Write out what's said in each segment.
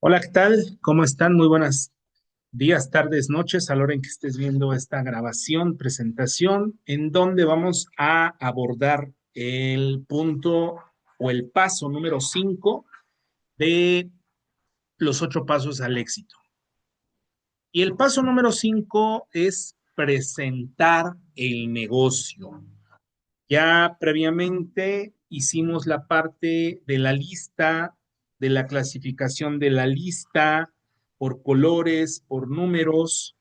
Hola, ¿qué tal? ¿Cómo están? Muy buenas días, tardes, noches, a la hora en que estés viendo esta grabación, presentación, en donde vamos a abordar el punto o el paso número 5 de los 8 pasos al éxito. Y el paso número 5 es presentar el negocio. Ya previamente hicimos la parte de la lista, de la clasificación de la lista por colores, por números.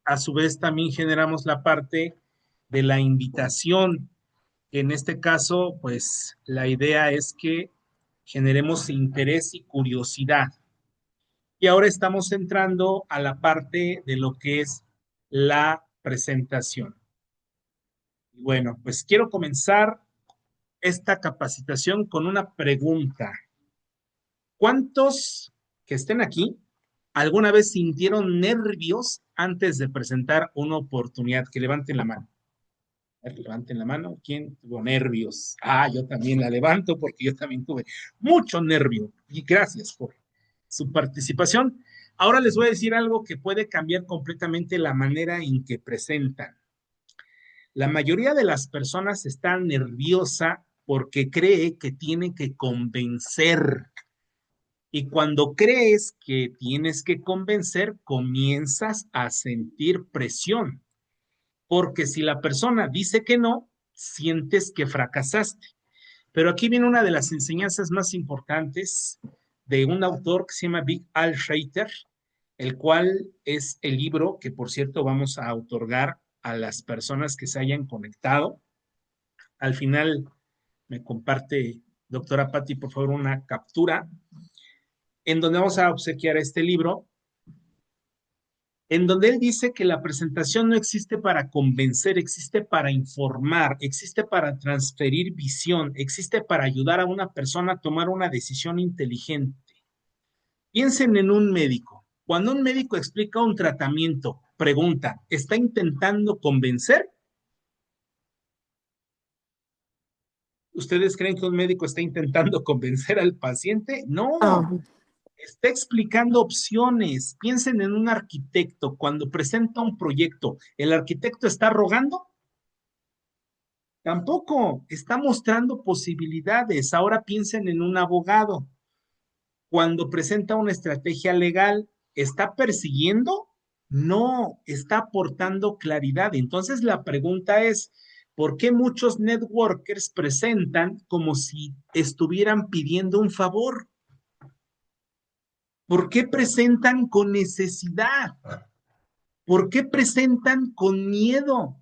A su vez también generamos la parte de la invitación. En este caso, pues la idea es que generemos interés y curiosidad. Y ahora estamos entrando a la parte de lo que es la presentación. Y bueno, pues quiero comenzar esta capacitación con una pregunta. ¿Cuántos que estén aquí alguna vez sintieron nervios antes de presentar una oportunidad? Que levanten la mano. A ver, levanten la mano. ¿Quién tuvo nervios? Ah, yo también la levanto porque yo también tuve mucho nervio. Y gracias por su participación. Ahora les voy a decir algo que puede cambiar completamente la manera en que presentan. La mayoría de las personas está nerviosa porque cree que tiene que convencer. Y cuando crees que tienes que convencer, comienzas a sentir presión. Porque si la persona dice que no, sientes que fracasaste. Pero aquí viene una de las enseñanzas más importantes de un autor que se llama Big Al Schreiter, el cual es el libro que, por cierto, vamos a otorgar a las personas que se hayan conectado. Al final me comparte, doctora Patti, por favor, una captura en donde vamos a obsequiar este libro, en donde él dice que la presentación no existe para convencer, existe para informar, existe para transferir visión, existe para ayudar a una persona a tomar una decisión inteligente. Piensen en un médico. Cuando un médico explica un tratamiento, pregunta, ¿está intentando convencer? ¿Ustedes creen que un médico está intentando convencer al paciente? No, Ah, está explicando opciones. Piensen en un arquitecto. Cuando presenta un proyecto, ¿el arquitecto está rogando? Tampoco. Está mostrando posibilidades. Ahora piensen en un abogado. Cuando presenta una estrategia legal, ¿está persiguiendo? No, está aportando claridad. Entonces la pregunta es, ¿por qué muchos networkers presentan como si estuvieran pidiendo un favor? ¿Por qué presentan con necesidad? ¿Por qué presentan con miedo?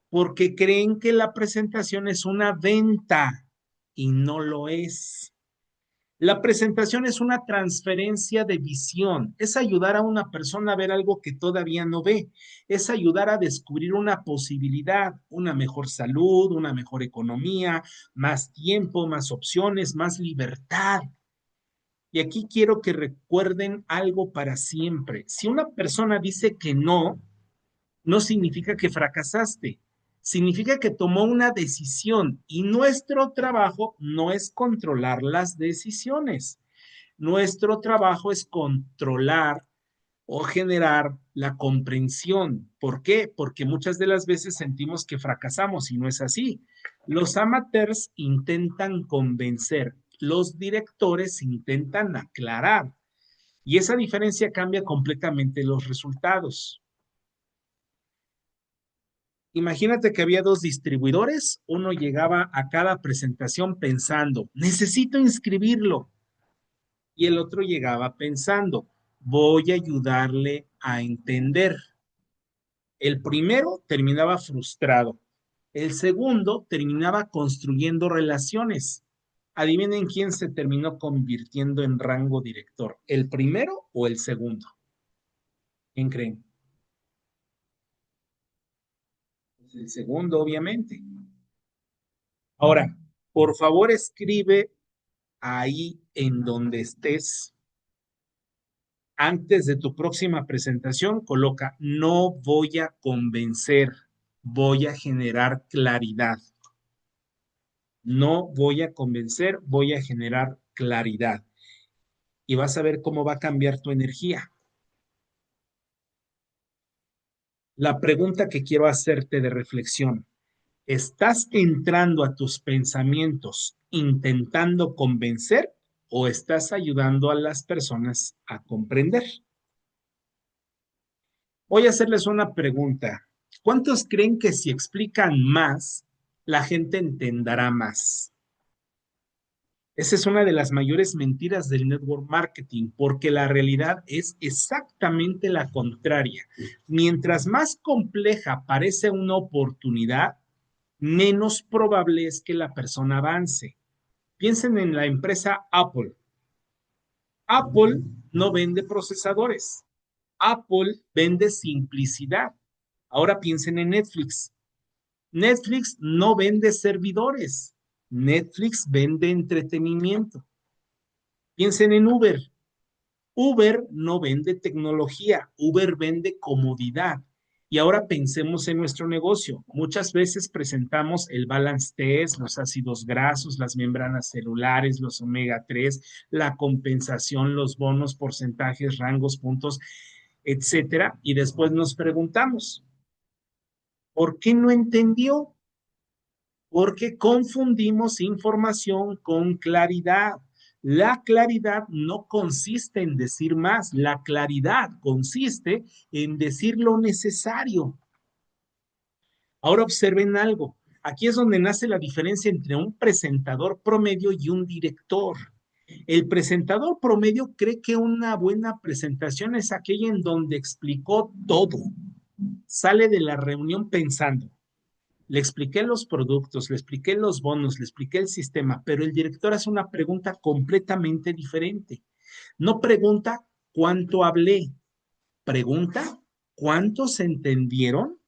Porque creen que la presentación es una venta y no lo es. La presentación es una transferencia de visión, es ayudar a una persona a ver algo que todavía no ve, es ayudar a descubrir una posibilidad, una mejor salud, una mejor economía, más tiempo, más opciones, más libertad. Y aquí quiero que recuerden algo para siempre. Si una persona dice que no, no significa que fracasaste, significa que tomó una decisión y nuestro trabajo no es controlar las decisiones. Nuestro trabajo es controlar o generar la comprensión. ¿Por qué? Porque muchas de las veces sentimos que fracasamos y no es así. Los amateurs intentan convencer, los directores intentan aclarar y esa diferencia cambia completamente los resultados. Imagínate que había dos distribuidores, uno llegaba a cada presentación pensando, necesito inscribirlo, y el otro llegaba pensando, voy a ayudarle a entender. El primero terminaba frustrado, el segundo terminaba construyendo relaciones. Adivinen quién se terminó convirtiendo en rango director, ¿el primero o el segundo? ¿Quién creen? Pues el segundo, obviamente. Ahora, por favor, escribe ahí en donde estés. Antes de tu próxima presentación, coloca, no voy a convencer, voy a generar claridad. No voy a convencer, voy a generar claridad. y vas a ver cómo va a cambiar tu energía. La pregunta que quiero hacerte de reflexión, ¿estás entrando a tus pensamientos intentando convencer o estás ayudando a las personas a comprender? Voy a hacerles una pregunta. ¿Cuántos creen que si explican más, la gente entenderá más? Esa es una de las mayores mentiras del network marketing, porque la realidad es exactamente la contraria. Mientras más compleja parece una oportunidad, menos probable es que la persona avance. Piensen en la empresa Apple. Apple no vende procesadores. Apple vende simplicidad. Ahora piensen en Netflix. Netflix no vende servidores. Netflix vende entretenimiento. Piensen en Uber. Uber no vende tecnología, Uber vende comodidad. Y ahora pensemos en nuestro negocio. Muchas veces presentamos el balance test, los ácidos grasos, las membranas celulares, los omega 3, la compensación, los bonos, porcentajes, rangos, puntos, etcétera. Y después nos preguntamos, ¿por qué no entendió? Porque confundimos información con claridad. La claridad no consiste en decir más, la claridad consiste en decir lo necesario. Ahora observen algo. Aquí es donde nace la diferencia entre un presentador promedio y un director. El presentador promedio cree que una buena presentación es aquella en donde explicó todo. Sale de la reunión pensando, le expliqué los productos, le expliqué los bonos, le expliqué el sistema, pero el director hace una pregunta completamente diferente. No pregunta cuánto hablé, pregunta cuántos entendieron,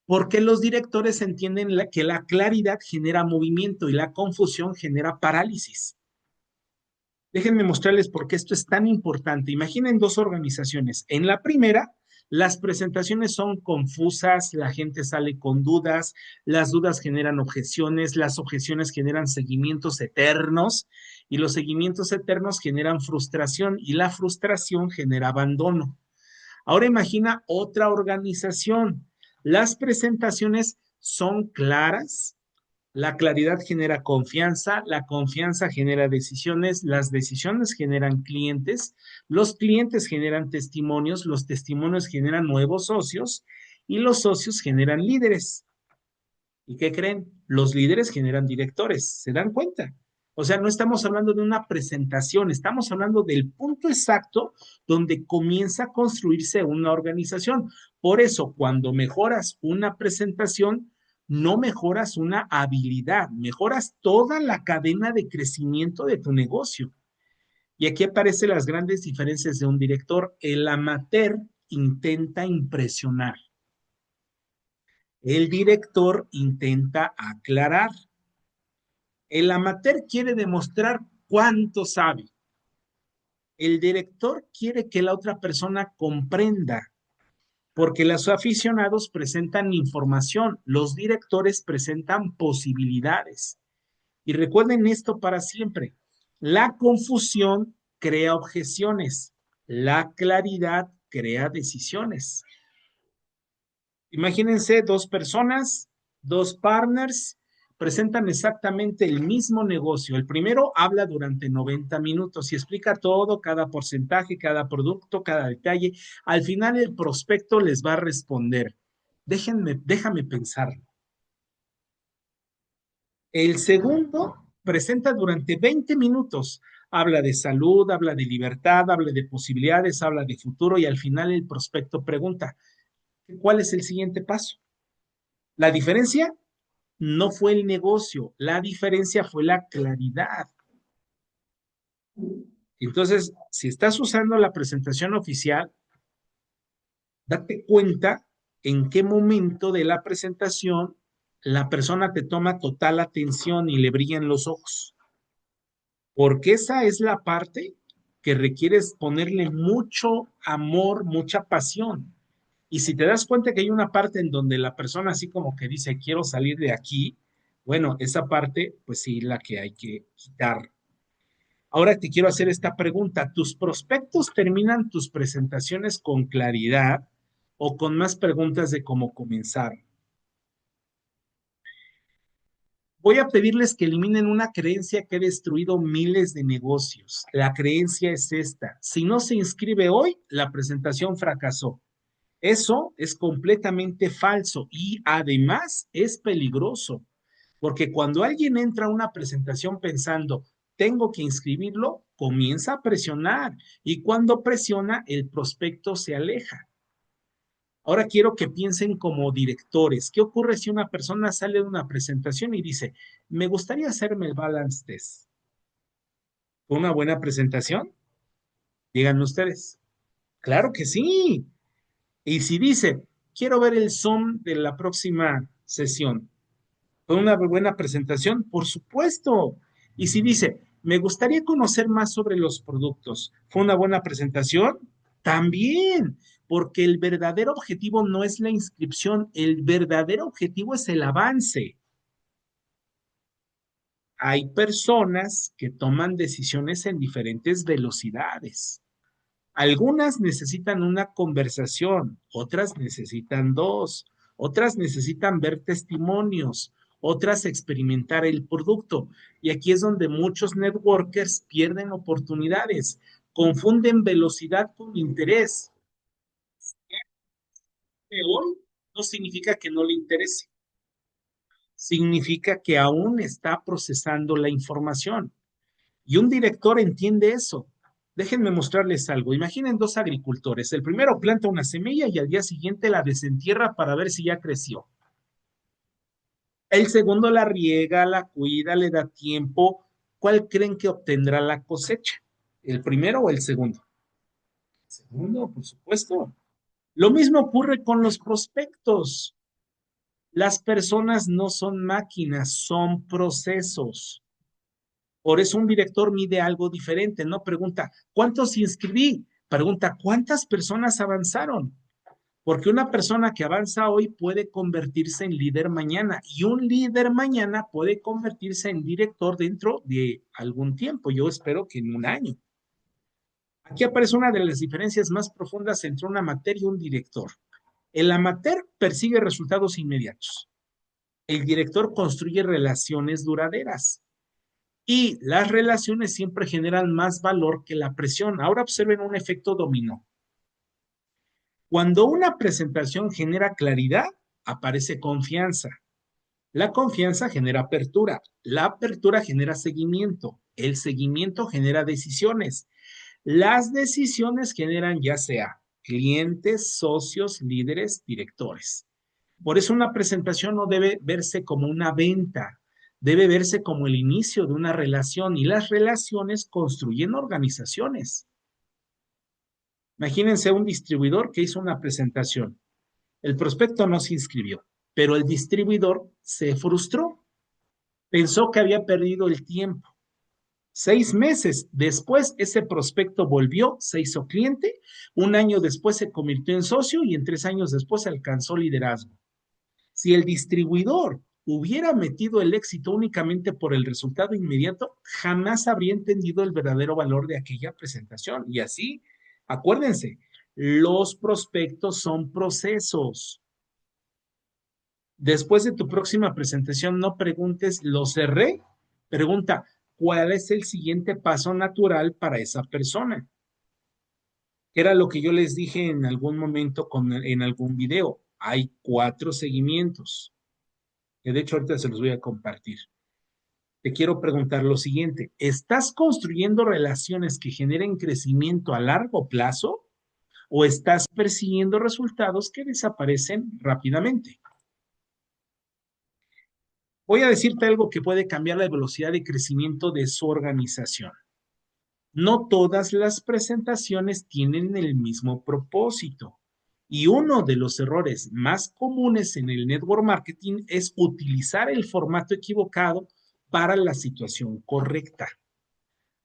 porque los directores entienden que la claridad genera movimiento y la confusión genera parálisis. Déjenme mostrarles por qué esto es tan importante. Imaginen dos organizaciones. En la primera, las presentaciones son confusas, la gente sale con dudas, las dudas generan objeciones, las objeciones generan seguimientos eternos y los seguimientos eternos generan frustración y la frustración genera abandono. Ahora imagina otra organización. Las presentaciones son claras, la claridad genera confianza, la confianza genera decisiones, las decisiones generan clientes, los clientes generan testimonios, los testimonios generan nuevos socios y los socios generan líderes. ¿Y qué creen? Los líderes generan directores, ¿se dan cuenta? O sea, no estamos hablando de una presentación, estamos hablando del punto exacto donde comienza a construirse una organización. Por eso, cuando mejoras una presentación, no mejoras una habilidad, mejoras toda la cadena de crecimiento de tu negocio. Y aquí aparecen las grandes diferencias de un director. El amateur intenta impresionar. El director intenta aclarar. El amateur quiere demostrar cuánto sabe. El director quiere que la otra persona comprenda, porque los aficionados presentan información, los directores presentan posibilidades. Y recuerden esto para siempre. La confusión crea objeciones, la claridad crea decisiones. Imagínense dos personas, dos partners, presentan exactamente el mismo negocio. El primero habla durante 90 minutos y explica todo, cada porcentaje, cada producto, cada detalle. Al final el prospecto les va a responder. Déjame pensarlo. El segundo presenta durante 20 minutos. Habla de salud, habla de libertad, habla de posibilidades, habla de futuro y al final el prospecto pregunta, ¿cuál es el siguiente paso? La diferencia no fue el negocio, la diferencia fue la claridad. Entonces, si estás usando la presentación oficial, date cuenta en qué momento de la presentación la persona te toma total atención y le brillan los ojos, porque esa es la parte que requieres ponerle mucho amor, mucha pasión. Y si te das cuenta que hay una parte en donde la persona así como que dice, quiero salir de aquí, bueno, esa parte, pues sí, la que hay que quitar. Ahora te quiero hacer esta pregunta. ¿Tus prospectos terminan tus presentaciones con claridad o con más preguntas de cómo comenzar? Voy a pedirles que eliminen una creencia que ha destruido miles de negocios. La creencia es esta: si no se inscribe hoy, la presentación fracasó. Eso es completamente falso y además es peligroso, porque cuando alguien entra a una presentación pensando, tengo que inscribirlo, comienza a presionar y cuando presiona, el prospecto se aleja. Ahora quiero que piensen como directores. ¿Qué ocurre si una persona sale de una presentación y dice, me gustaría hacerme el balance test? ¿Fue una buena presentación? Díganme ustedes. Claro que sí. Y si dice, quiero ver el Zoom de la próxima sesión, ¿fue una buena presentación? Por supuesto. Y si dice, me gustaría conocer más sobre los productos, ¿fue una buena presentación? También, porque el verdadero objetivo no es la inscripción, el verdadero objetivo es el avance. Hay personas que toman decisiones en diferentes velocidades. Algunas necesitan una conversación, otras necesitan dos, otras necesitan ver testimonios, otras experimentar el producto. Y aquí es donde muchos networkers pierden oportunidades, confunden velocidad con interés. Que hoy no significa que no le interese, significa que aún está procesando la información. Y un director entiende eso. Déjenme mostrarles algo. Imaginen dos agricultores. El primero planta una semilla y al día siguiente la desentierra para ver si ya creció. El segundo la riega, la cuida, le da tiempo. ¿Cuál creen que obtendrá la cosecha? ¿El primero o el segundo? El segundo, por supuesto. Lo mismo ocurre con los prospectos. Las personas no son máquinas, son procesos. Por eso un director mide algo diferente, no pregunta, ¿cuántos inscribí? Pregunta, ¿cuántas personas avanzaron? Porque una persona que avanza hoy puede convertirse en líder mañana y un líder mañana puede convertirse en director dentro de algún tiempo. Yo espero que en un año. Aquí aparece una de las diferencias más profundas entre un amateur y un director. El amateur persigue resultados inmediatos. El director construye relaciones duraderas. Y las relaciones siempre generan más valor que la presión. Ahora observen un efecto dominó. Cuando una presentación genera claridad, aparece confianza. La confianza genera apertura. La apertura genera seguimiento. El seguimiento genera decisiones. Las decisiones generan ya sea clientes, socios, líderes, directores. Por eso una presentación no debe verse como una venta, debe verse como el inicio de una relación y las relaciones construyen organizaciones. Imagínense un distribuidor que hizo una presentación. El prospecto no se inscribió, pero el distribuidor se frustró, pensó que había perdido el tiempo. 6 meses después, ese prospecto volvió, se hizo cliente, un año después se convirtió en socio y en 3 años después alcanzó liderazgo. Si el distribuidor hubiera metido el éxito únicamente por el resultado inmediato, jamás habría entendido el verdadero valor de aquella presentación. Y así, acuérdense, los prospectos son procesos. Después de tu próxima presentación, no preguntes, ¿lo cerré? Pregunta, ¿cuál es el siguiente paso natural para esa persona? Era lo que yo les dije en algún momento en algún video. Hay 4 seguimientos, que de hecho ahorita se los voy a compartir. Te quiero preguntar lo siguiente: ¿estás construyendo relaciones que generen crecimiento a largo plazo o estás persiguiendo resultados que desaparecen rápidamente? Voy a decirte algo que puede cambiar la velocidad de crecimiento de su organización. No todas las presentaciones tienen el mismo propósito. Y uno de los errores más comunes en el network marketing es utilizar el formato equivocado para la situación correcta.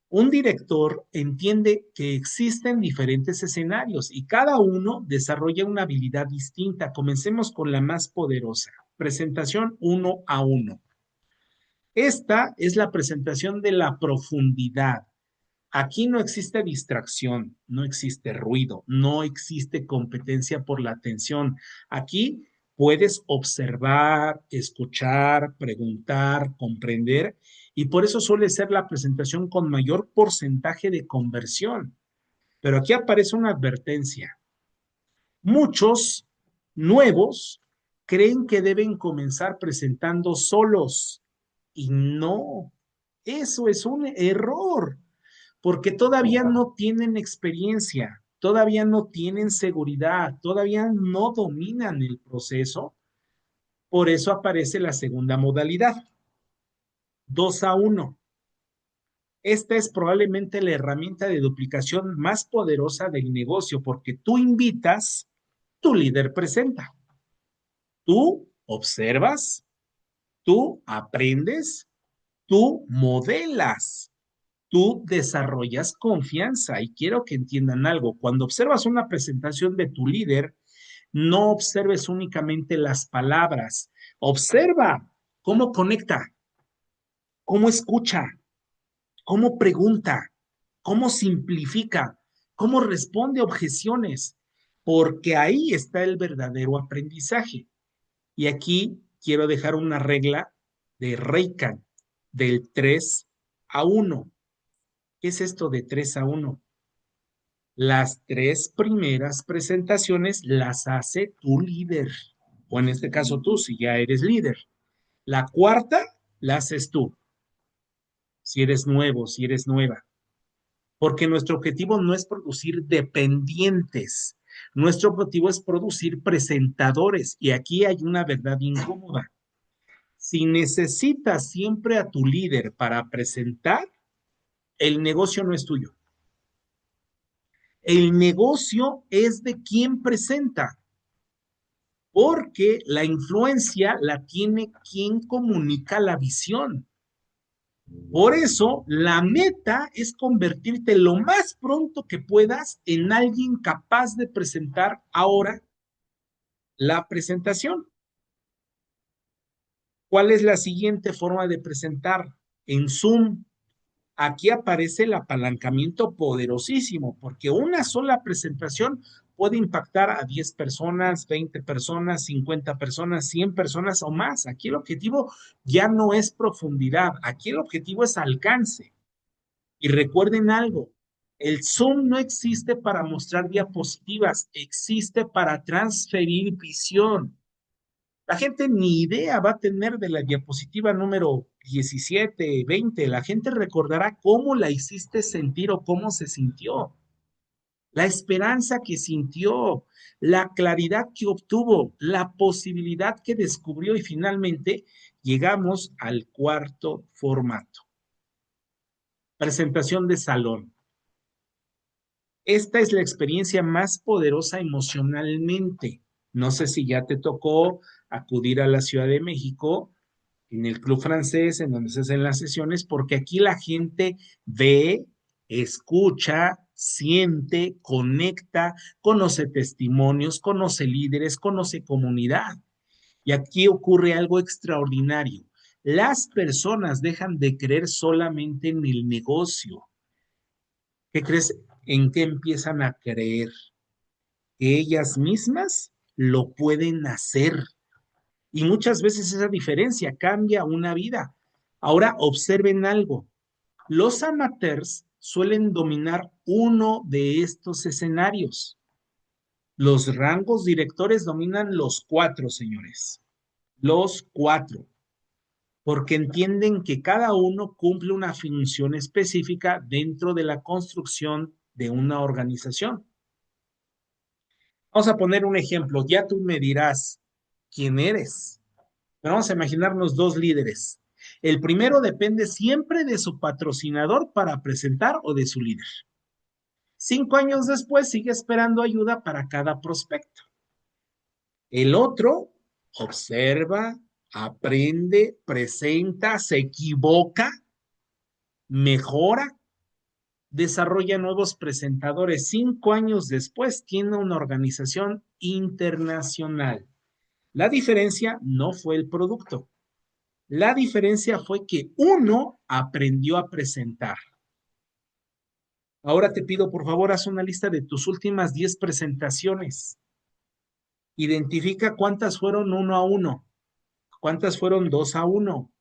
Un director entiende que existen diferentes escenarios y cada uno desarrolla una habilidad distinta. Comencemos con la más poderosa, presentación 1 a 1. Esta es la presentación de la profundidad. Aquí no existe distracción, no existe ruido, no existe competencia por la atención. Aquí puedes observar, escuchar, preguntar, comprender, y por eso suele ser la presentación con mayor porcentaje de conversión. Pero aquí aparece una advertencia. Muchos nuevos creen que deben comenzar presentando solos y no, eso es un error porque todavía no tienen experiencia, todavía no tienen seguridad, todavía no dominan el proceso. Por eso aparece la segunda modalidad, 2-1. Esta es probablemente la herramienta de duplicación más poderosa del negocio porque tú invitas, tu líder presenta, tú observas, tú aprendes, tú modelas. Tú desarrollas confianza y quiero que entiendan algo. Cuando observas una presentación de tu líder, no observes únicamente las palabras, observa cómo conecta, cómo escucha, cómo pregunta, cómo simplifica, cómo responde a objeciones, porque ahí está el verdadero aprendizaje. Y aquí quiero dejar una regla de Reikan del 3-1. ¿Qué es esto de 3-1? Las tres primeras presentaciones las hace tu líder, o en este caso tú, si ya eres líder. La cuarta la haces tú, si eres nuevo, si eres nueva, porque nuestro objetivo no es producir dependientes, nuestro objetivo es producir presentadores, y aquí hay una verdad incómoda. Si necesitas siempre a tu líder para presentar, el negocio no es tuyo. El negocio es de quien presenta, porque la influencia la tiene quien comunica la visión. Por eso, la meta es convertirte lo más pronto que puedas en alguien capaz de presentar ahora la presentación. ¿Cuál es la siguiente forma de presentar? En Zoom. Aquí aparece el apalancamiento poderosísimo, porque una sola presentación puede impactar a 10 personas, 20 personas, 50 personas, 100 personas o más. Aquí el objetivo ya no es profundidad, aquí el objetivo es alcance. Y recuerden algo, el Zoom no existe para mostrar diapositivas, existe para transferir visión. La gente ni idea va a tener de la diapositiva número 17, 20. La gente recordará cómo la hiciste sentir o cómo se sintió, la esperanza que sintió, la claridad que obtuvo, la posibilidad que descubrió y finalmente llegamos al cuarto formato. Presentación de salón. Esta es la experiencia más poderosa emocionalmente. No sé si ya te tocó acudir a la Ciudad de México en el club francés, en donde se hacen las sesiones, porque aquí la gente ve, escucha, siente, conecta, conoce testimonios, conoce líderes, conoce comunidad. Y aquí ocurre algo extraordinario. Las personas dejan de creer solamente en el negocio. ¿Qué crees? ¿En qué empiezan a creer? Que ellas mismas lo pueden hacer. Y muchas veces esa diferencia cambia una vida. Ahora observen algo. Los amateurs suelen dominar uno de estos escenarios. Los rangos directores dominan los cuatro, señores. Los cuatro. Porque entienden que cada uno cumple una función específica dentro de la construcción de una organización. Vamos a poner un ejemplo. Ya tú me dirás quién eres. Pero vamos a imaginarnos dos líderes. El primero depende siempre de su patrocinador para presentar o de su líder. 5 años después sigue esperando ayuda para cada prospecto. El otro observa, aprende, presenta, se equivoca, mejora, desarrolla nuevos presentadores. 5 años después tiene una organización internacional. La diferencia no fue el producto. La diferencia fue que uno aprendió a presentar Ahora te pido, por favor, haz una lista de tus últimas 10 presentaciones. Identifica cuántas fueron 1 a 1, cuántas fueron 2 a 1,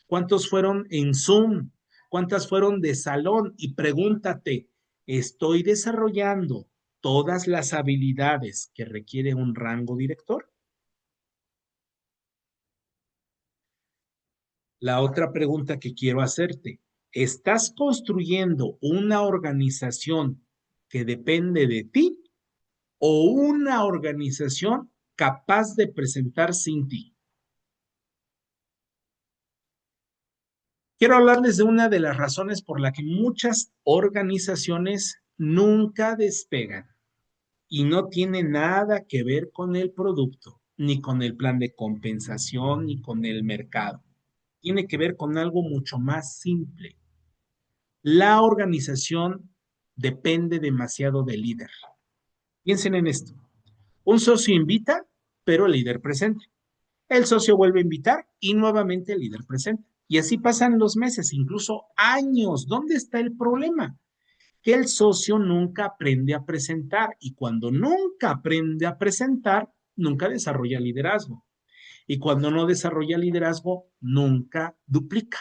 cuántos fueron en Zoom, cuántas fueron de salón y pregúntate, ¿estoy desarrollando todas las habilidades que requiere un rango director? La otra pregunta que quiero hacerte, ¿estás construyendo una organización que depende de ti o una organización capaz de presentar sin ti? Quiero hablarles de una de las razones por la que muchas organizaciones nunca despegan y no tiene nada que ver con el producto, ni con el plan de compensación, ni con el mercado. Tiene que ver con algo mucho más simple. La organización depende demasiado del líder. Piensen en esto. Un socio invita, pero el líder presenta. El socio vuelve a invitar y nuevamente el líder presenta. Y así pasan los meses, incluso años. ¿Dónde está el problema? Que el socio nunca aprende a presentar y cuando nunca aprende a presentar, nunca desarrolla liderazgo. Y cuando no desarrolla liderazgo, nunca duplica.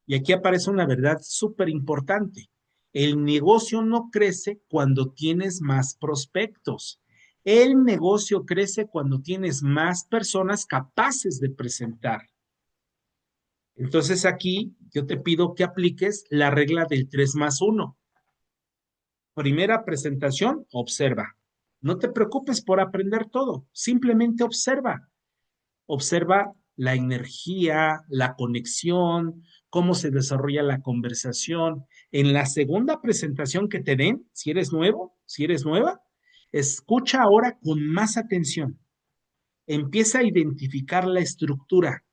Y aquí aparece una verdad súper importante. El negocio no crece cuando tienes más prospectos. El negocio crece cuando tienes más personas capaces de presentar. Entonces aquí yo te pido que apliques la regla del 3 más 1. Primera presentación, observa. No te preocupes por aprender todo, simplemente observa. Observa la energía, la conexión, cómo se desarrolla la conversación. En la segunda presentación que te den, si eres nuevo, si eres nueva, escucha ahora con más atención. Empieza a identificar la estructura,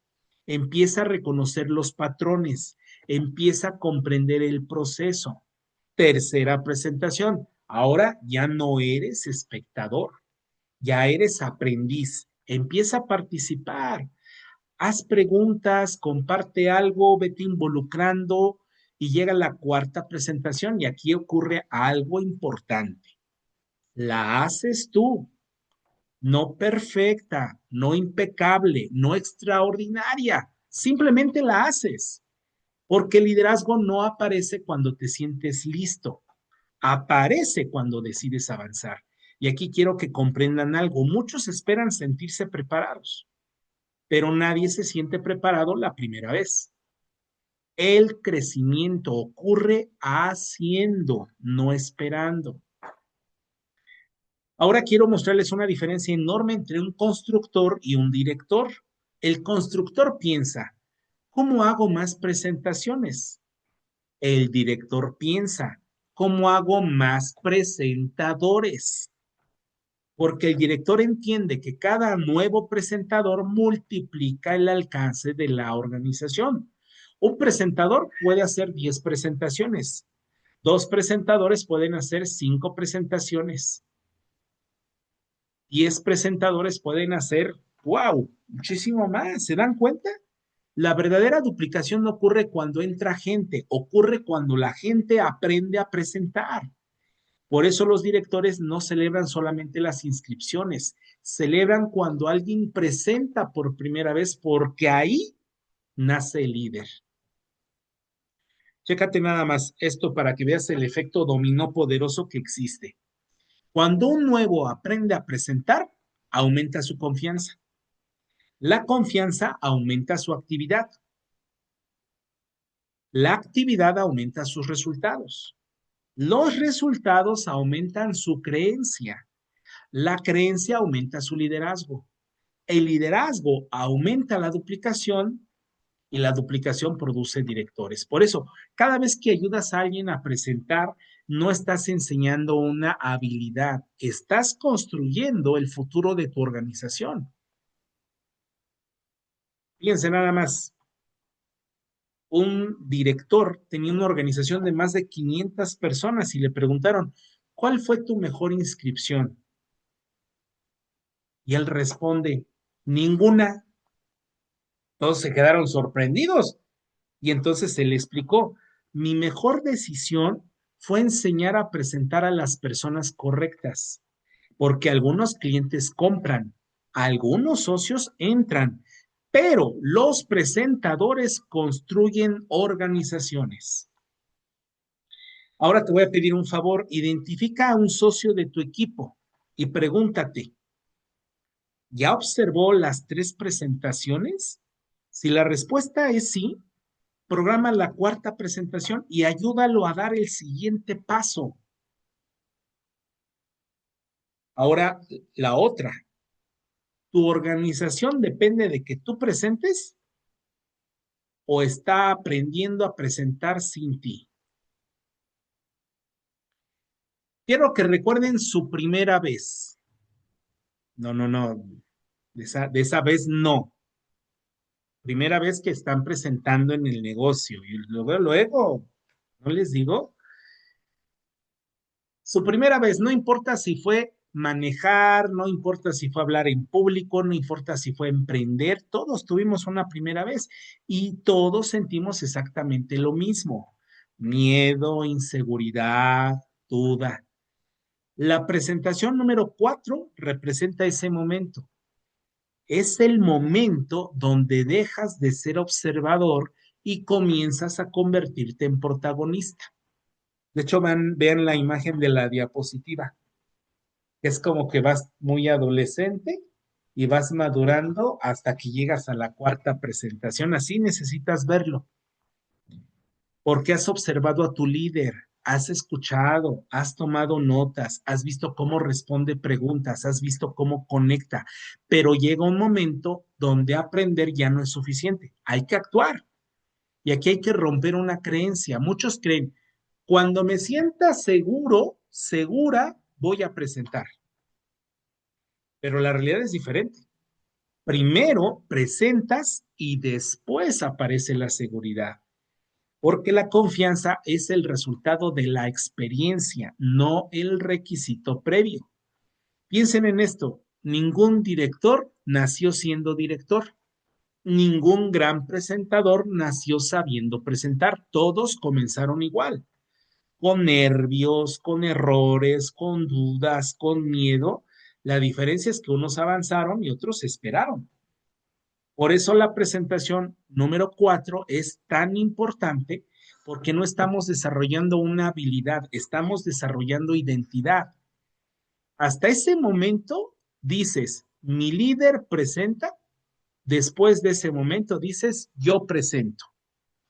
empieza a reconocer los patrones, empieza a comprender el proceso. Tercera presentación. Ahora ya no eres espectador, ya eres aprendiz. Empieza a participar. Haz preguntas, comparte algo, vete involucrando y llega la cuarta presentación y aquí ocurre algo importante. La haces tú, no perfecta, no impecable, no extraordinaria, simplemente la haces, porque el liderazgo no aparece cuando te sientes listo, aparece cuando decides avanzar. Y aquí quiero que comprendan algo, muchos esperan sentirse preparados, pero nadie se siente preparado la primera vez. El crecimiento ocurre haciendo, no esperando. Ahora quiero mostrarles una diferencia enorme entre un constructor y un director. El constructor piensa, ¿cómo hago más presentaciones? El director piensa, ¿cómo hago más presentadores? Porque el director entiende que cada nuevo presentador multiplica el alcance de la organización. Un presentador puede hacer 10 presentaciones. Dos presentadores pueden hacer 5 presentaciones. 10 presentadores pueden hacer, wow, muchísimo más. ¿Se dan cuenta? La verdadera duplicación no ocurre cuando entra gente, ocurre cuando la gente aprende a presentar. Por eso los directores no celebran solamente las inscripciones, celebran cuando alguien presenta por primera vez, porque ahí nace el líder. Chécate nada más esto para que veas el efecto dominó poderoso que existe. Cuando un nuevo aprende a presentar, aumenta su confianza. La confianza aumenta su actividad. La actividad aumenta sus resultados. Los resultados aumentan su creencia. La creencia aumenta su liderazgo. El liderazgo aumenta la duplicación y la duplicación produce directores. Por eso, cada vez que ayudas a alguien a presentar, no estás enseñando una habilidad, estás construyendo el futuro de tu organización. Fíjense nada más, un director tenía una organización de más de 500 personas y le preguntaron, ¿cuál fue tu mejor inscripción? Y él responde, ninguna. Todos se quedaron sorprendidos y entonces se le explicó, mi mejor decisión fue enseñar a presentar a las personas correctas, porque algunos clientes compran, algunos socios entran, pero los presentadores construyen organizaciones. Ahora te voy a pedir un favor, identifica a un socio de tu equipo y pregúntate, ¿ya observó las tres presentaciones? Si la respuesta es sí, programa la cuarta presentación y ayúdalo a dar el siguiente paso. Ahora, la otra, ¿tu organización depende de que tú presentes o está aprendiendo a presentar sin ti? Quiero que recuerden su primera vez. No, no, no, de esa vez no. Primera vez que están presentando en el negocio y luego, ¿no les digo? Su primera vez, no importa si fue manejar, no importa si fue hablar en público, no importa si fue emprender, todos tuvimos una primera vez y todos sentimos exactamente lo mismo: miedo, inseguridad, duda. La presentación número 4 representa ese momento. Es el momento donde dejas de ser observador y comienzas a convertirte en protagonista. De hecho, vean la imagen de la diapositiva. Es como que vas muy adolescente y vas madurando hasta que llegas a la cuarta presentación. Así necesitas verlo, porque has observado a tu líder, has escuchado, has tomado notas, has visto cómo responde preguntas, has visto cómo conecta, pero llega un momento donde aprender ya no es suficiente, hay que actuar. Y aquí hay que romper una creencia. Muchos creen, cuando me sienta seguro, segura, voy a presentar, pero la realidad es diferente. Primero presentas y después aparece la seguridad, porque la confianza es el resultado de la experiencia, no el requisito previo. Piensen en esto, ningún director nació siendo director, ningún gran presentador nació sabiendo presentar, todos comenzaron igual, con nervios, con errores, con dudas, con miedo. La diferencia es que unos avanzaron y otros esperaron. Por eso la presentación número 4 es tan importante, porque no estamos desarrollando una habilidad, estamos desarrollando identidad. Hasta ese momento dices, mi líder presenta, después de ese momento dices, yo presento.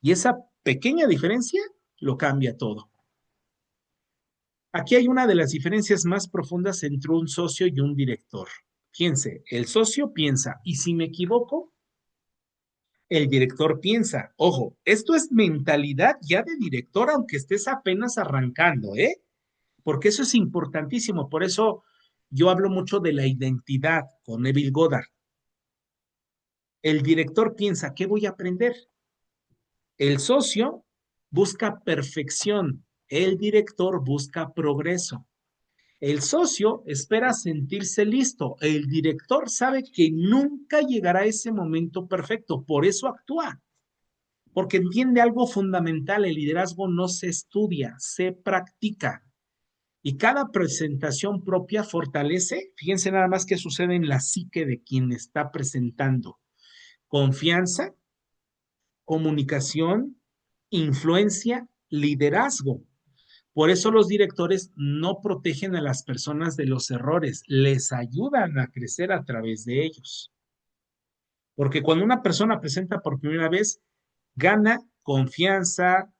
Y esa pequeña diferencia lo cambia todo. Aquí hay una de las diferencias más profundas entre un socio y un director. Piense, el socio piensa, ¿y si me equivoco? El director piensa, ojo, esto es mentalidad ya de director, aunque estés apenas arrancando, ¿eh? Porque eso es importantísimo. Por eso yo hablo mucho de la identidad con Neville Goddard. El director piensa, ¿qué voy a aprender? El socio busca perfección. El director busca progreso. El socio espera sentirse listo. El director sabe que nunca llegará ese momento perfecto. Por eso actúa. Porque entiende algo fundamental: el liderazgo no se estudia, se practica. Y cada presentación propia fortalece, fíjense nada más qué sucede en la psique de quien está presentando: confianza, comunicación, influencia, liderazgo. Por eso los directores no protegen a las personas de los errores, les ayudan a crecer a través de ellos. Porque cuando una persona presenta por primera vez, gana confianza,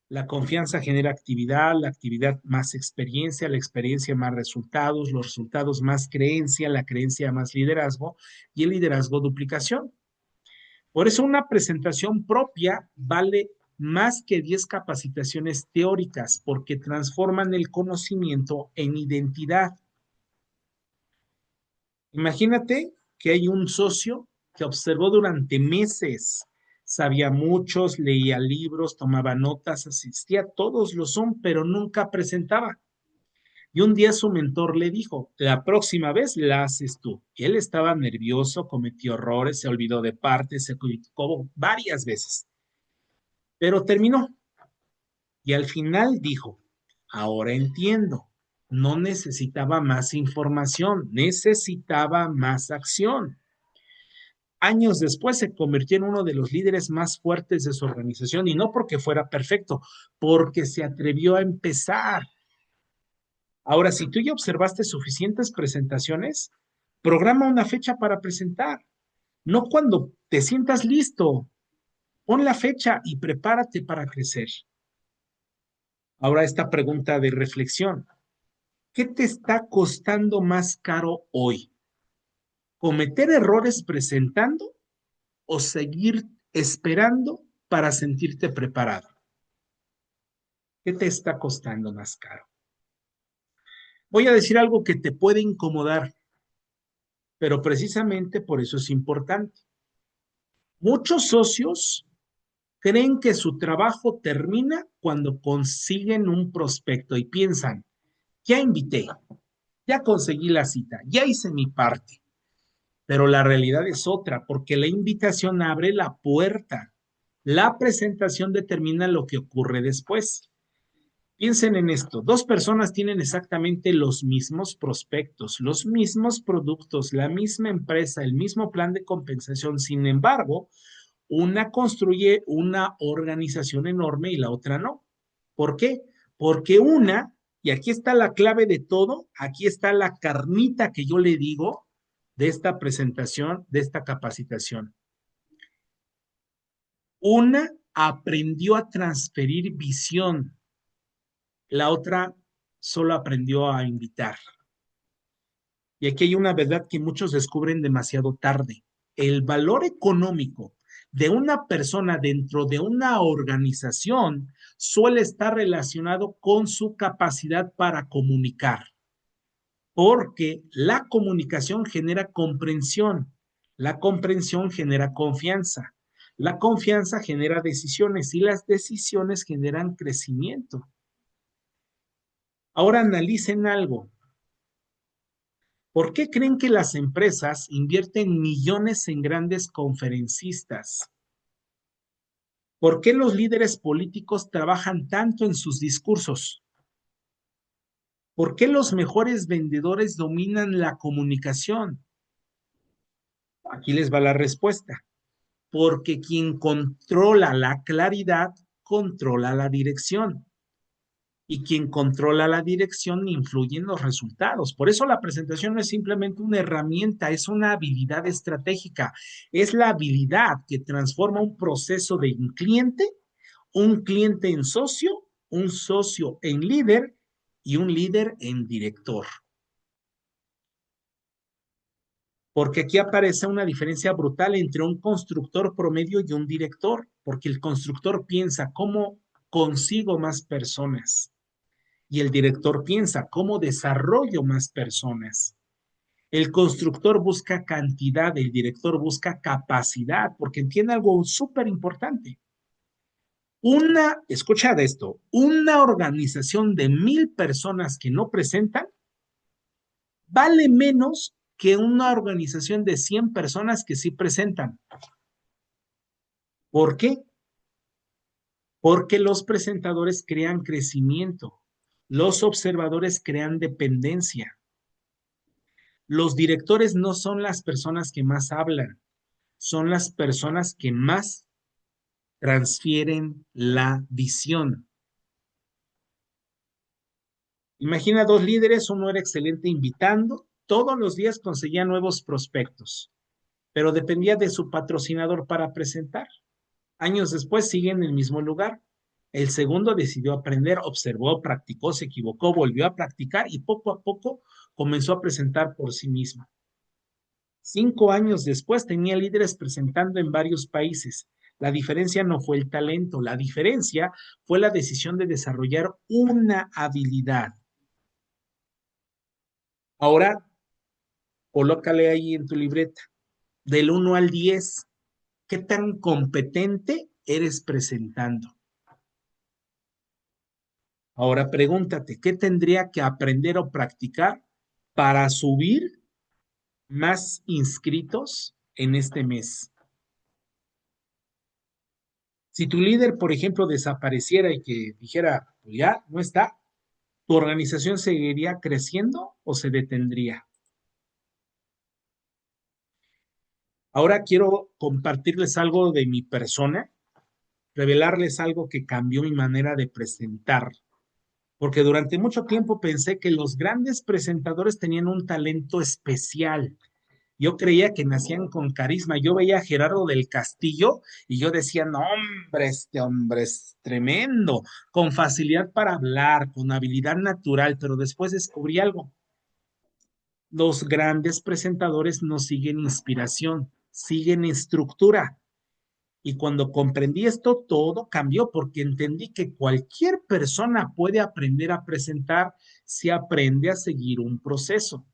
la confianza genera actividad, la actividad más experiencia, la experiencia más resultados, los resultados más creencia, la creencia más liderazgo y el liderazgo duplicación. Por eso una presentación propia vale más que 10 capacitaciones teóricas, porque transforman el conocimiento en identidad. Imagínate que hay un socio que observó durante meses, sabía muchos, leía libros, tomaba notas, asistía a todos los Zoom, pero nunca presentaba. Y un día su mentor le dijo, la próxima vez la haces tú. Y él estaba nervioso, cometió errores, se olvidó de partes, se equivocó varias veces, pero terminó. Y al final dijo, Ahora entiendo. No necesitaba más información, necesitaba más acción. Años después se convirtió en uno de los líderes más fuertes de su organización y no porque fuera perfecto, porque se atrevió a empezar. Ahora, si tú ya observaste suficientes presentaciones, programa una fecha para presentar, no cuando te sientas listo. Pon la fecha y prepárate para crecer. Ahora esta pregunta de reflexión. ¿Qué te está costando más caro hoy? ¿Cometer errores presentando o seguir esperando para sentirte preparado? ¿Qué te está costando más caro? Voy a decir algo que te puede incomodar, pero precisamente por eso es importante. Muchos socios creen que su trabajo termina cuando consiguen un prospecto y piensan, ya invité, ya conseguí la cita, ya hice mi parte, pero la realidad es otra, porque la invitación abre la puerta. La presentación determina lo que ocurre después. Piensen en esto, dos personas tienen exactamente los mismos prospectos, los mismos productos, la misma empresa, el mismo plan de compensación. Sin embargo, una construye una organización enorme y la otra no. ¿Por qué? Porque una, y aquí está la clave de todo, aquí está la carnita que yo le digo de esta presentación, de esta capacitación. Una aprendió a transferir visión, la otra solo aprendió a invitar. Y aquí hay una verdad que muchos descubren demasiado tarde. El valor económico de una persona dentro de una organización suele estar relacionado con su capacidad para comunicar, porque la comunicación genera comprensión, la comprensión genera confianza, la confianza genera decisiones y las decisiones generan crecimiento. Ahora analicen algo. ¿Por qué creen que las empresas invierten millones en grandes conferencistas? ¿Por qué los líderes políticos trabajan tanto en sus discursos? ¿Por qué los mejores vendedores dominan la comunicación? Aquí les va la respuesta. Porque quien controla la claridad, controla la dirección. Y quien controla la dirección influye en los resultados. Por eso la presentación no es simplemente una herramienta, es una habilidad estratégica. Es la habilidad que transforma un proceso de un cliente en socio, un socio en líder y un líder en director. Porque aquí aparece una diferencia brutal entre un constructor promedio y un director, porque el constructor piensa cómo consigo más personas y el director piensa cómo desarrollo más personas. El constructor busca cantidad, el director busca capacidad, porque entiende algo súper importante. Escucha de esto, una organización de 1,000 personas que no presentan vale menos que una organización de 100 personas que sí presentan. ¿Por qué? Porque los presentadores crean crecimiento, los observadores crean dependencia. Los directores no son las personas que más hablan, son las personas que más transfieren la visión. Imagina dos líderes, uno era excelente invitando, todos los días conseguía nuevos prospectos, pero dependía de su patrocinador para presentar. Años después sigue en el mismo lugar. El segundo decidió aprender, observó, practicó, se equivocó, volvió a practicar y poco a poco comenzó a presentar por sí mismo. 5 años después tenía líderes presentando en varios países. La diferencia no fue el talento, la diferencia fue la decisión de desarrollar una habilidad. Ahora, colócale ahí en tu libreta, del 1 al 10, ¿qué tan competente eres presentando? Ahora pregúntate, ¿qué tendría que aprender o practicar para subir más inscritos en este mes? Si tu líder, por ejemplo, desapareciera y que dijera, pues ya, no está, ¿Tu organización seguiría creciendo o se detendría? Ahora quiero compartirles algo de mi persona, revelarles algo que cambió mi manera de presentar, porque durante mucho tiempo pensé que los grandes presentadores tenían un talento especial. Yo creía que nacían con carisma. Yo veía a Gerardo del Castillo y yo decía, no, hombre, este hombre es tremendo, con facilidad para hablar, con habilidad natural, pero después descubrí algo. Los grandes presentadores no siguen inspiración, siguen estructura. Y cuando comprendí esto, todo cambió porque entendí que cualquier persona puede aprender a presentar si aprende a seguir un proceso.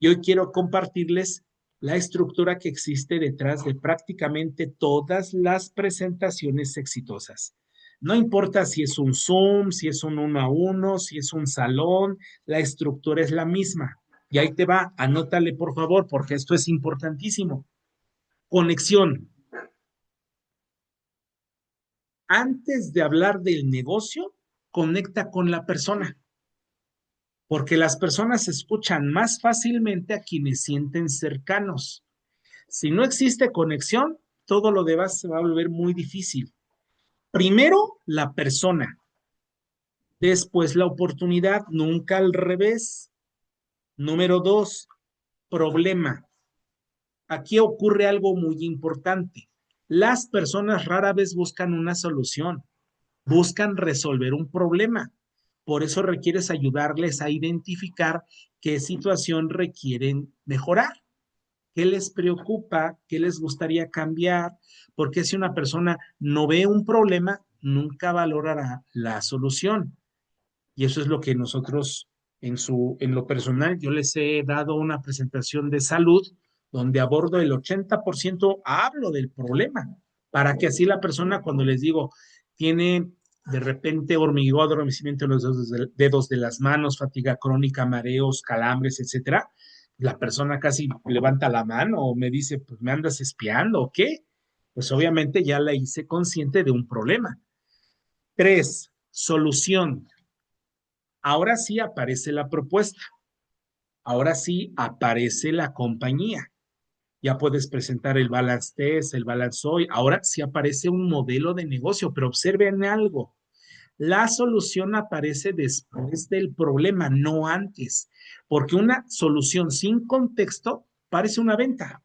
Y hoy quiero compartirles la estructura que existe detrás de prácticamente todas las presentaciones exitosas. No importa si es un Zoom, si es un uno a uno, si es un salón, la estructura es la misma. Y ahí te va, anótale por favor, porque esto es importantísimo. Conexión. Antes de hablar del negocio, conecta con la persona, porque las personas escuchan más fácilmente a quienes sienten cercanos. Si no existe conexión, todo lo demás se va a volver muy difícil. Primero, la persona, después la oportunidad, nunca al revés. Número dos, problema. Aquí ocurre algo muy importante. Las personas rara vez buscan una solución, buscan resolver un problema. Por eso requieres ayudarles a identificar qué situación requieren mejorar. ¿Qué les preocupa? ¿Qué les gustaría cambiar? Porque si una persona no ve un problema, nunca valorará la solución. Y eso es lo que nosotros en lo personal, yo les he dado una presentación de salud donde abordo el 80%, hablo del problema, para que así la persona cuando les digo, tiene de repente hormigueo, adormecimiento en los dedos de las manos, fatiga crónica, mareos, calambres, etcétera, la persona casi levanta la mano o me dice, pues me andas espiando o qué. Pues obviamente ya la hice consciente de un problema. Tres, solución. Ahora sí aparece la propuesta, ahora sí aparece la compañía. Ya puedes presentar el balance test, el balance hoy. Ahora sí aparece un modelo de negocio, pero observen algo. La solución aparece después del problema, no antes, porque una solución sin contexto parece una venta.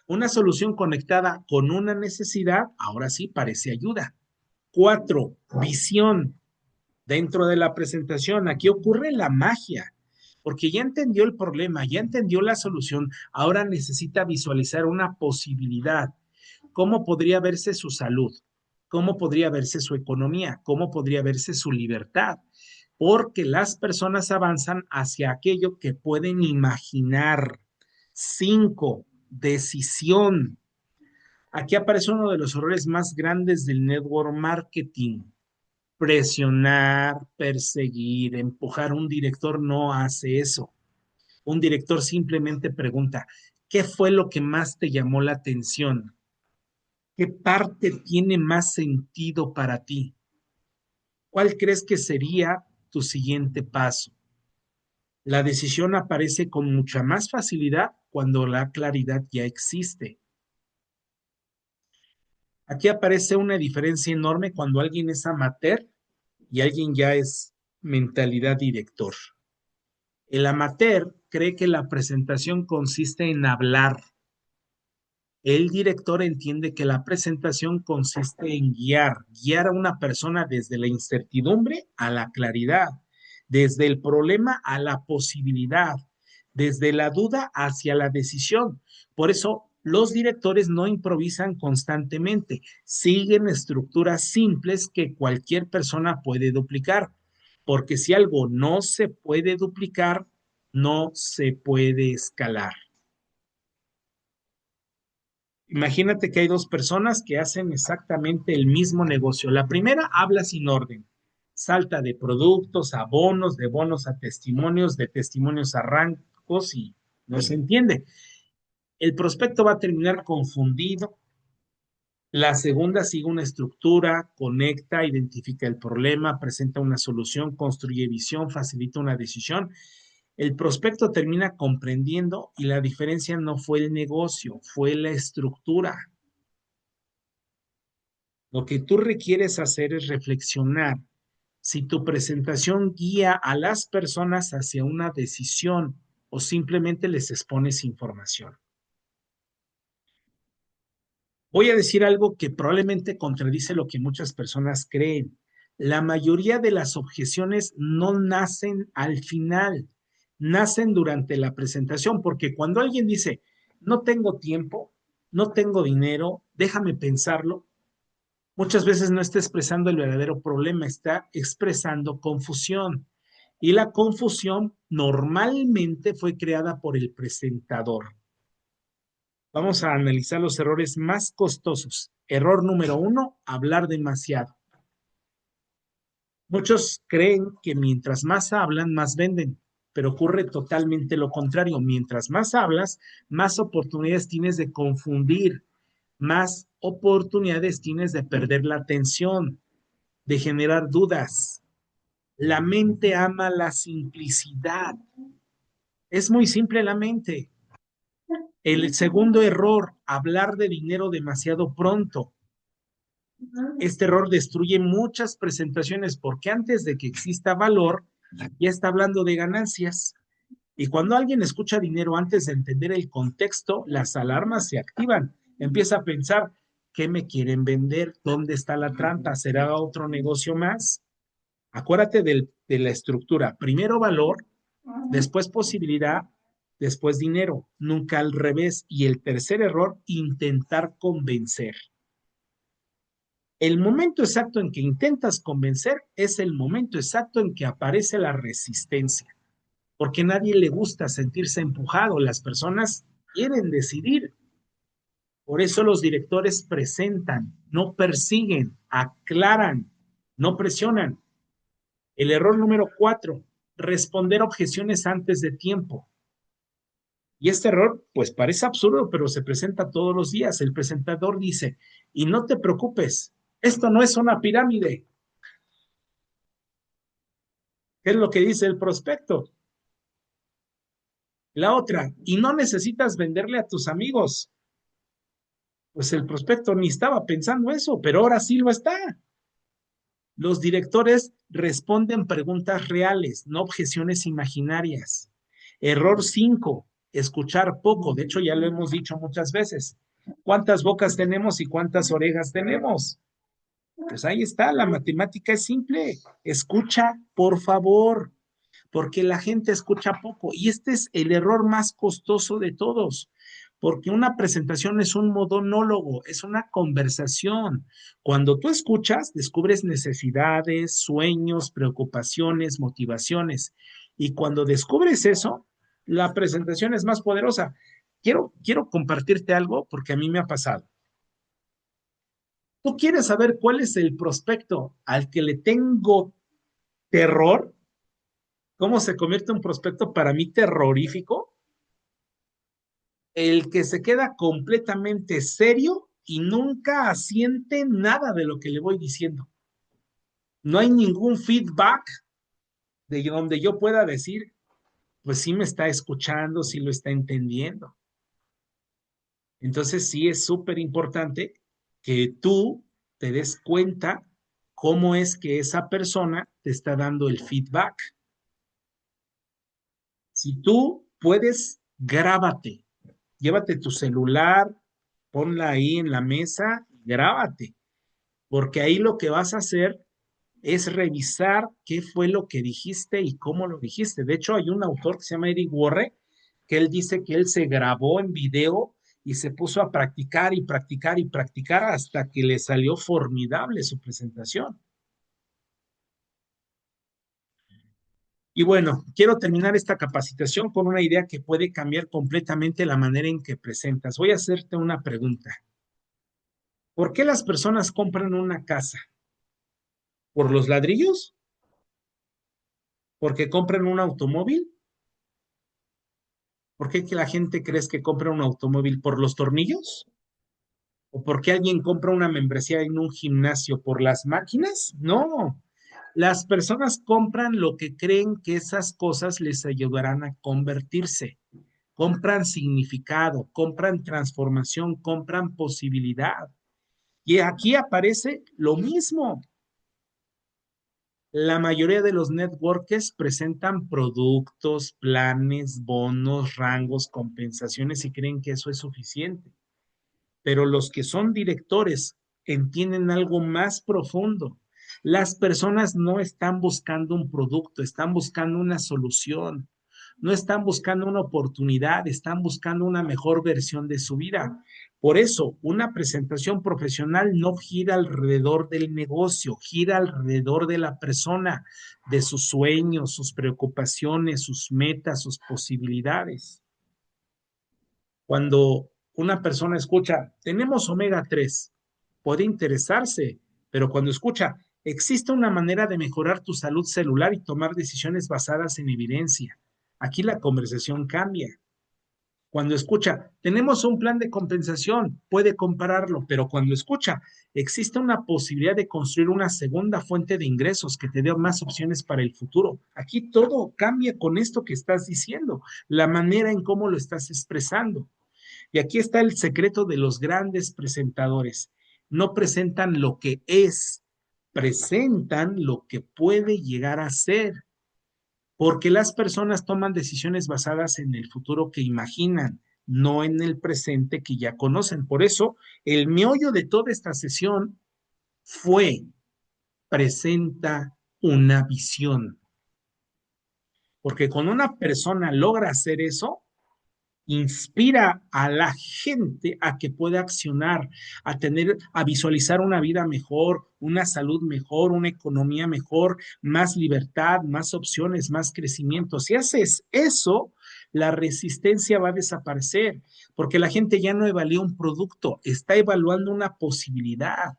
Una solución conectada con una necesidad, ahora sí parece ayuda. Cuatro, visión. Dentro de la presentación, aquí ocurre la magia, porque ya entendió el problema, ya entendió la solución, ahora necesita visualizar una posibilidad. ¿Cómo podría verse su salud? ¿Cómo podría verse su economía? ¿Cómo podría verse su libertad? Porque las personas avanzan hacia aquello que pueden imaginar. Cinco, decisión. Aquí aparece uno de los errores más grandes del network marketing. Presionar, perseguir, empujar. Un director no hace eso. Un director simplemente pregunta, ¿qué fue lo que más te llamó la atención? ¿Qué parte tiene más sentido para ti? ¿Cuál crees que sería tu siguiente paso? La decisión aparece con mucha más facilidad cuando la claridad ya existe. Aquí aparece una diferencia enorme cuando alguien es amateur y alguien ya es mentalidad director. El amateur cree que la presentación consiste en hablar. El director entiende que la presentación consiste en guiar a una persona desde la incertidumbre a la claridad, desde el problema a la posibilidad, desde la duda hacia la decisión. Por eso los directores no improvisan constantemente, siguen estructuras simples que cualquier persona puede duplicar, porque si algo no se puede duplicar, no se puede escalar. Imagínate que hay dos personas que hacen exactamente el mismo negocio. La primera habla sin orden, salta de productos a bonos, de bonos a testimonios, de testimonios a rangos y no se entiende. El prospecto va a terminar confundido, La segunda sigue una estructura, conecta, identifica el problema, presenta una solución, construye visión, facilita una decisión. El prospecto termina comprendiendo y la diferencia no fue el negocio, fue la estructura. Lo que tú requieres hacer es reflexionar si tu presentación guía a las personas hacia una decisión o simplemente les expones información. Voy a decir algo que probablemente contradice lo que muchas personas creen. La mayoría de las objeciones no nacen al final, nacen durante la presentación, porque cuando alguien dice, no tengo tiempo, no tengo dinero, déjame pensarlo, muchas veces no está expresando el verdadero problema, está expresando confusión. Y la confusión normalmente fue creada por el presentador. Vamos a analizar los errores más costosos. Error número uno, hablar demasiado. Muchos creen que mientras más hablan, más venden, pero ocurre totalmente lo contrario. Mientras más hablas, más oportunidades tienes de confundir, más oportunidades tienes de perder la atención, de generar dudas. La mente ama la simplicidad. Es muy simple la mente. El segundo error, hablar de dinero demasiado pronto. Este error destruye muchas presentaciones porque antes de que exista valor, ya está hablando de ganancias. Y cuando alguien escucha dinero antes de entender el contexto, las alarmas se activan. Empieza a pensar, ¿qué me quieren vender? ¿Dónde está la trampa? ¿Será otro negocio más? Acuérdate de la estructura. Primero valor, después posibilidad, después dinero. Nunca al revés. Y el tercer error, intentar convencer. El momento exacto en que intentas convencer es el momento exacto en que aparece la resistencia, porque a nadie le gusta sentirse empujado, las personas quieren decidir. Por eso los directores presentan, no persiguen, aclaran, no presionan. El error número cuatro, responder objeciones antes de tiempo. Y este error, pues parece absurdo, pero se presenta todos los días. El presentador dice, y no te preocupes, esto no es una pirámide. ¿Qué es lo que dice el prospecto? La otra, y no necesitas venderle a tus amigos. Pues el prospecto ni estaba pensando eso, pero ahora sí lo está. Los directores responden preguntas reales, no objeciones imaginarias. Error 5, escuchar poco. De hecho, ya lo hemos dicho muchas veces. ¿Cuántas bocas tenemos y cuántas orejas tenemos? Pues ahí está, la matemática es simple. Escucha, por favor, porque la gente escucha poco. Y este es el error más costoso de todos, porque una presentación es un monólogo, es una conversación. Cuando tú escuchas, descubres necesidades, sueños, preocupaciones, motivaciones. Y cuando descubres eso, la presentación es más poderosa. Quiero compartirte algo porque a mí me ha pasado. ¿Tú quieres saber cuál es el prospecto al que le tengo terror? ¿Cómo se convierte un prospecto para mí terrorífico? El que se queda completamente serio y nunca asiente nada de lo que le voy diciendo. No hay ningún feedback de donde yo pueda decir, pues sí me está escuchando, sí lo está entendiendo. Entonces sí es súper importante que tú te des cuenta cómo es que esa persona te está dando el feedback. Si tú puedes, grábate, llévate tu celular, ponla ahí en la mesa, grábate, porque ahí lo que vas a hacer es revisar qué fue lo que dijiste y cómo lo dijiste. De hecho, hay un autor que se llama Eric Worre, que él dice que él se grabó en video y se puso a practicar y practicar y practicar hasta que le salió formidable su presentación. Y bueno, quiero terminar esta capacitación con una idea que puede cambiar completamente la manera en que presentas. Voy a hacerte una pregunta. ¿Por qué las personas compran una casa? ¿Por los ladrillos? ¿Porque compran un automóvil? ¿Por qué que la gente crees que compra un automóvil? ¿Por los tornillos? ¿O por qué alguien compra una membresía en un gimnasio? ¿Por las máquinas? No. Las personas compran lo que creen que esas cosas les ayudarán a convertirse. Compran significado, compran transformación, compran posibilidad. Y aquí aparece lo mismo. La mayoría de los networkers presentan productos, planes, bonos, rangos, compensaciones y creen que eso es suficiente. Pero los que son directores entienden algo más profundo. Las personas no están buscando un producto, están buscando una solución. No están buscando una oportunidad, están buscando una mejor versión de su vida. Por eso, una presentación profesional no gira alrededor del negocio, gira alrededor de la persona, de sus sueños, sus preocupaciones, sus metas, sus posibilidades. Cuando una persona escucha, tenemos omega 3, puede interesarse, pero cuando escucha, existe una manera de mejorar tu salud celular y tomar decisiones basadas en evidencia. Aquí la conversación cambia. Cuando escucha, tenemos un plan de compensación, puede compararlo, pero cuando escucha, existe una posibilidad de construir una segunda fuente de ingresos que te dé más opciones para el futuro. Aquí todo cambia con esto que estás diciendo, la manera en cómo lo estás expresando. Y aquí está el secreto de los grandes presentadores. No presentan lo que es, presentan lo que puede llegar a ser, porque las personas toman decisiones basadas en el futuro que imaginan, no en el presente que ya conocen. Por eso, el meollo de toda esta sesión fue, presenta una visión, porque cuando una persona logra hacer eso, inspira a la gente a que pueda accionar, a tener, a visualizar una vida mejor, una salud mejor, una economía mejor, más libertad, más opciones, más crecimiento. Si haces eso, la resistencia va a desaparecer, porque la gente ya no evalúa un producto, está evaluando una posibilidad.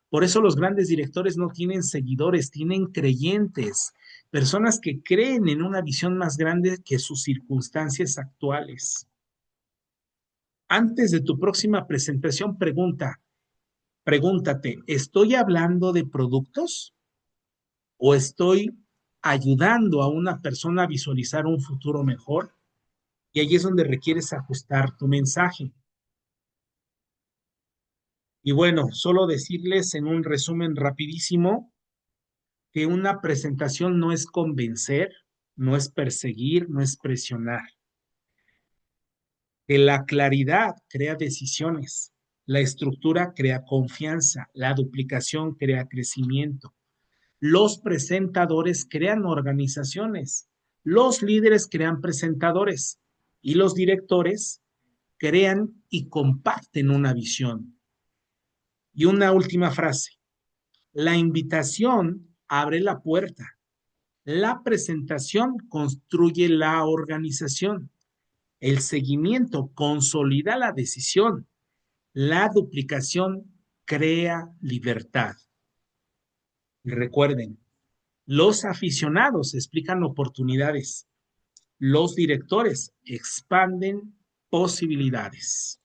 Por eso los grandes directores no tienen seguidores, tienen creyentes, personas que creen en una visión más grande que sus circunstancias actuales. Antes de tu próxima presentación, pregúntate, ¿estoy hablando de productos o estoy ayudando a una persona a visualizar un futuro mejor? Y ahí es donde requieres ajustar tu mensaje. Y bueno, solo decirles en un resumen rapidísimo que una presentación no es convencer, no es perseguir, no es presionar. Que la claridad crea decisiones, la estructura crea confianza, la duplicación crea crecimiento. Los presentadores crean organizaciones, los líderes crean presentadores y los directores crean y comparten una visión. Y una última frase, la invitación abre la puerta, la presentación construye la organización, el seguimiento consolida la decisión, la duplicación crea libertad. Y recuerden, los aficionados explican oportunidades, los directores expanden posibilidades.